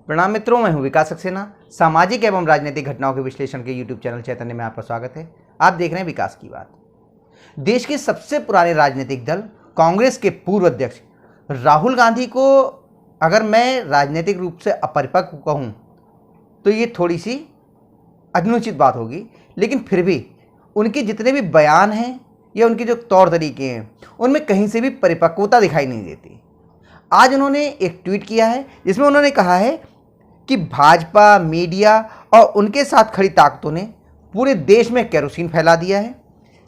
प्रणाम मित्रों, मैं हूं विकास सक्सेना। सामाजिक एवं राजनीतिक घटनाओं के विश्लेषण के यूट्यूब चैनल चैतन्य में आपका स्वागत है। आप देख रहे हैं विकास की बात। देश के सबसे पुराने राजनीतिक दल कांग्रेस के पूर्व अध्यक्ष राहुल गांधी को अगर मैं राजनीतिक रूप से अपरिपक्व कहूं तो ये थोड़ी सी अनुचित बात होगी, लेकिन फिर भी उनके जितने भी बयान हैं या उनके जो तौर तरीके हैं उनमें कहीं से भी परिपक्वता दिखाई नहीं देती। आज उन्होंने एक ट्वीट किया है जिसमें उन्होंने कहा है कि भाजपा, मीडिया और उनके साथ खड़ी ताकतों ने पूरे देश में केरोसिन फैला दिया है।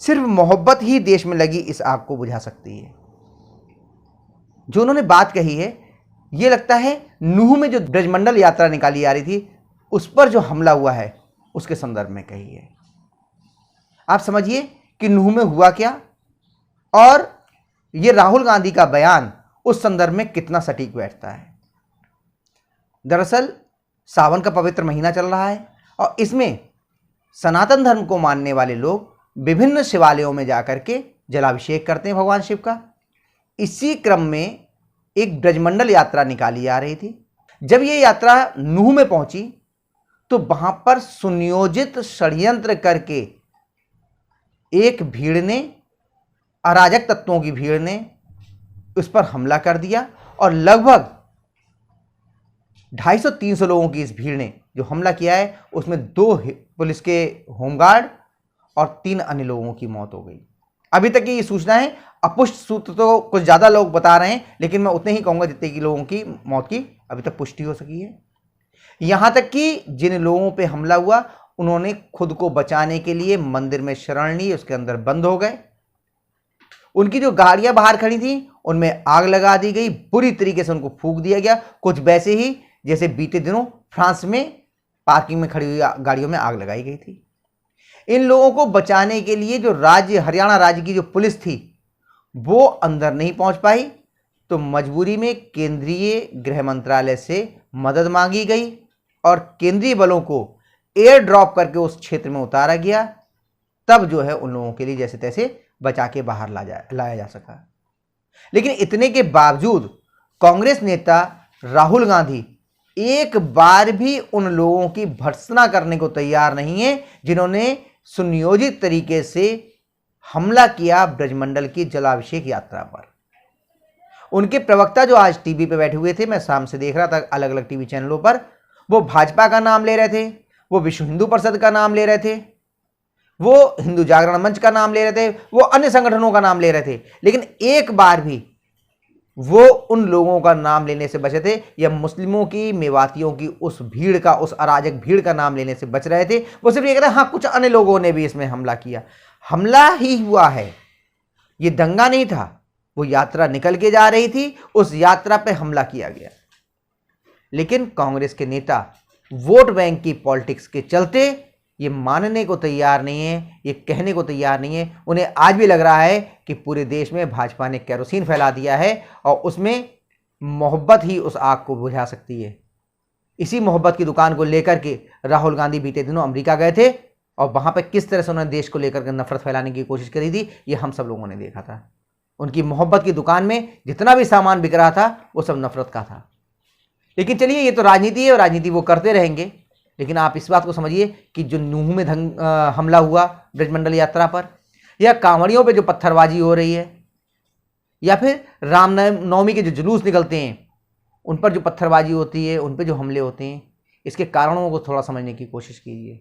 सिर्फ मोहब्बत ही देश में लगी इस आग को बुझा सकती है। जो उन्होंने बात कही है, ये लगता है नूह में जो ब्रजमंडल यात्रा निकाली जा रही थी उस पर जो हमला हुआ है उसके संदर्भ में कही है। आप समझिए कि नूह में हुआ क्या और ये राहुल गांधी का बयान उस संदर्भ में कितना सटीक बैठता है। दरअसल सावन का पवित्र महीना चल रहा है और इसमें सनातन धर्म को मानने वाले लोग विभिन्न शिवालयों में जाकर के जलाभिषेक करते हैं भगवान शिव का। इसी क्रम में एक ब्रजमंडल यात्रा निकाली जा रही थी। जब ये यात्रा नूह में पहुंची तो वहां पर सुनियोजित षड्यंत्र करके एक भीड़ ने, अराजक तत्वों की भीड़ ने उस पर हमला कर दिया और लगभग 250-300 लोगों की इस भीड़ ने जो हमला किया है उसमें 2 पुलिस के होमगार्ड और 3 अन्य लोगों की मौत हो गई। अभी तक की ये सूचना है, अपुष्ट सूत्र तो कुछ ज़्यादा लोग बता रहे हैं, लेकिन मैं उतने ही कहूँगा जितने की लोगों की मौत की अभी तक पुष्टि हो सकी है। यहाँ तक कि जिन लोगों पे हमला हुआ उन्होंने खुद को बचाने के लिए मंदिर में शरण ली, उसके अंदर बंद हो गए। उनकी जो गाड़ियां बाहर खड़ी थी उनमें आग लगा दी गई, बुरी तरीके से उनको फूंक दिया गया, कुछ वैसे ही जैसे बीते दिनों फ्रांस में पार्किंग में खड़ी हुई गाड़ियों में आग लगाई गई थी। इन लोगों को बचाने के लिए जो हरियाणा राज्य की जो पुलिस थी वो अंदर नहीं पहुंच पाई, तो मजबूरी में केंद्रीय गृह मंत्रालय से मदद मांगी गई और केंद्रीय बलों को एयर ड्रॉप करके उस क्षेत्र में उतारा गया। तब जो है उन लोगों के लिए जैसे तैसे बचा के बाहर लाया जा सका। लेकिन इतने के बावजूद कांग्रेस नेता राहुल गांधी एक बार भी उन लोगों की भर्त्सना करने को तैयार नहीं है जिन्होंने सुनियोजित तरीके से हमला किया ब्रजमंडल की जलाभिषेक यात्रा पर। उनके प्रवक्ता जो आज टीवी पे बैठे हुए थे, मैं शाम से देख रहा था अलग अलग टीवी चैनलों पर, वो भाजपा का नाम ले रहे थे, वो विश्व हिंदू परिषद का नाम ले रहे थे, वो हिंदू जागरण मंच का नाम ले रहे थे, वो अन्य संगठनों का नाम ले रहे थे, लेकिन एक बार भी वो उन लोगों का नाम लेने से बचे थे या मुस्लिमों की, मेवातियों की उस भीड़ का, उस अराजक भीड़ का नाम लेने से बच रहे थे। वो सिर्फ ये कहते हैं हाँ कुछ अन्य लोगों ने भी इसमें हमला किया। हमला ही हुआ है, ये दंगा नहीं था। वो यात्रा निकल के जा रही थी, उस यात्रा पे हमला किया गया। लेकिन कांग्रेस के नेता वोट बैंक की पॉलिटिक्स के चलते ये मानने को तैयार नहीं है, ये कहने को तैयार नहीं है। उन्हें आज भी लग रहा है कि पूरे देश में भाजपा ने केरोसिन फैला दिया है और उसमें मोहब्बत ही उस आग को बुझा सकती है। इसी मोहब्बत की दुकान को लेकर के राहुल गांधी बीते दिनों अमेरिका गए थे और वहां पर किस तरह से उन्होंने देश को लेकर के नफरत फैलाने की कोशिश करी थी, ये हम सब लोगों ने देखा था। उनकी मोहब्बत की दुकान में जितना भी सामान बिक रहा था वो सब नफरत का था। लेकिन चलिए, ये तो राजनीति है और राजनीति वो करते रहेंगे। लेकिन आप इस बात को समझिए कि जो नूह में हमला हुआ ब्रजमंडल यात्रा पर, या कांवड़ियों पे जो पत्थरबाजी हो रही है, या फिर रामनवमी के जो जुलूस निकलते हैं उन पर जो पत्थरबाजी होती है, उन पे जो हमले होते हैं, इसके कारणों को थोड़ा समझने की कोशिश कीजिए।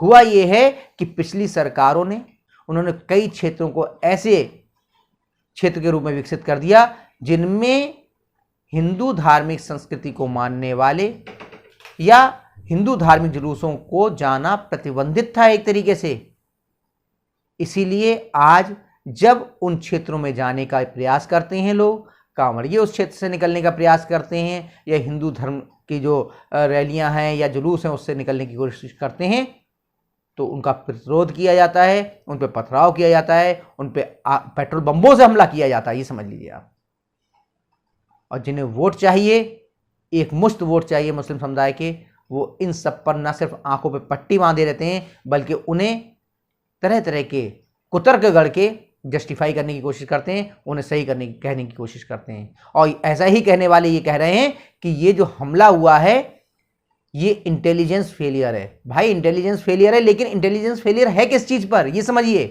हुआ ये है कि पिछली सरकारों ने उन्होंने कई क्षेत्रों को ऐसे क्षेत्र के रूप में विकसित कर दिया जिनमें हिंदू धार्मिक संस्कृति को मानने वाले या हिंदू धार्मिक जुलूसों को जाना प्रतिबंधित था एक तरीके से। इसीलिए आज जब उन क्षेत्रों में जाने का प्रयास करते हैं लोग, कांवड़िए उस क्षेत्र से निकलने का प्रयास करते हैं या हिंदू धर्म की जो रैलियां हैं या जुलूस हैं उससे निकलने की कोशिश करते हैं, तो उनका प्रतिरोध किया जाता है, उन पर पथराव किया जाता है, उन पर पेट्रोल बम्बों से हमला किया जाता है। ये समझ लीजिए आप। और जिन्हें वोट चाहिए, एक मुश्त वोट चाहिए मुस्लिम समुदाय के, वो इन सब पर न सिर्फ आंखों पे पट्टी बांधे रहते हैं बल्कि उन्हें तरह तरह के कुतर्क गढ़ के जस्टिफाई करने की कोशिश करते हैं, उन्हें सही कहने की कोशिश करते हैं। और ऐसा ही कहने वाले ये कह रहे हैं कि ये जो हमला हुआ है ये इंटेलिजेंस फेलियर है। भाई इंटेलिजेंस फेलियर है, लेकिन इंटेलिजेंस फेलियर है किस चीज पर, ये समझिए।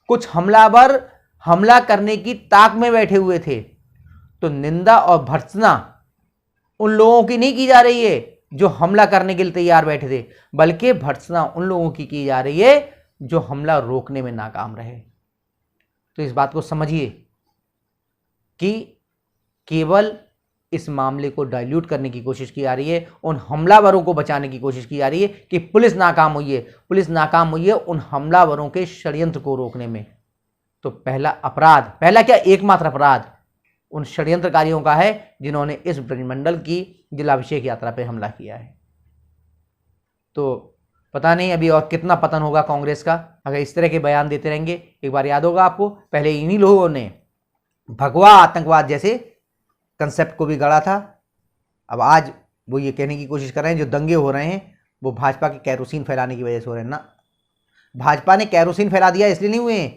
कुछ हमलावर हमला करने की ताक में बैठे हुए थे, तो निंदा और भर्त्सना उन लोगों की नहीं की जा रही है जो हमला करने के लिए तैयार बैठे थे, बल्कि भर्त्सना उन लोगों की जा रही है जो हमला रोकने में नाकाम रहे। तो इस बात को समझिए कि केवल इस मामले को डाइल्यूट करने की कोशिश की जा रही है, उन हमलावरों को बचाने की कोशिश की जा रही है कि पुलिस नाकाम हुई है, पुलिस नाकाम हुई है उन हमलावरों के षड्यंत्र को रोकने में। तो पहला अपराध, पहला क्या एकमात्र अपराध उन षड्यंत्रकारियों का है जिन्होंने इस ब्रजमंडल की जिलाभिषेक यात्रा पर हमला किया है। तो पता नहीं अभी और कितना पतन होगा कांग्रेस का अगर इस तरह के बयान देते रहेंगे। एक बार याद होगा आपको, पहले इन्हीं लोगों ने भगवा आतंकवाद जैसे कंसेप्ट को भी गढ़ा था। अब आज वो ये कहने की कोशिश कर रहे हैं जो दंगे हो रहे हैं वो भाजपा के कैरोसिन फैलाने की वजह से हो रहे हैं। ना, भाजपा ने कैरोसिन फैला दिया इसलिए नहीं हुए,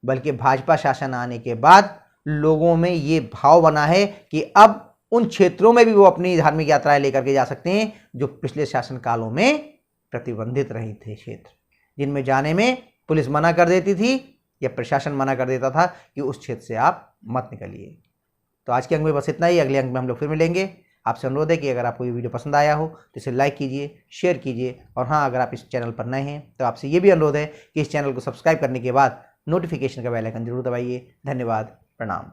बल्कि भाजपा शासन आने के बाद लोगों में ये भाव बना है कि अब उन क्षेत्रों में भी वो अपनी धार्मिक यात्राएं लेकर के जा सकते हैं जो पिछले शासन कालों में प्रतिबंधित रहे थे, क्षेत्र जिनमें जाने में पुलिस मना कर देती थी या प्रशासन मना कर देता था कि उस क्षेत्र से आप मत निकलिए। तो आज के अंक में बस इतना ही। अगले अंक में हम लोग फिर मिलेंगे। आपसे अनुरोध है कि अगर आपको ये वीडियो पसंद आया हो तो इसे लाइक कीजिए, शेयर कीजिए, और हाँ, अगर आप इस चैनल पर नए हैं तो आपसे ये भी अनुरोध है कि इस चैनल को सब्सक्राइब करने के बाद नोटिफिकेशन का बेल आइकन जरूर दबाइए। धन्यवाद, प्रणाम।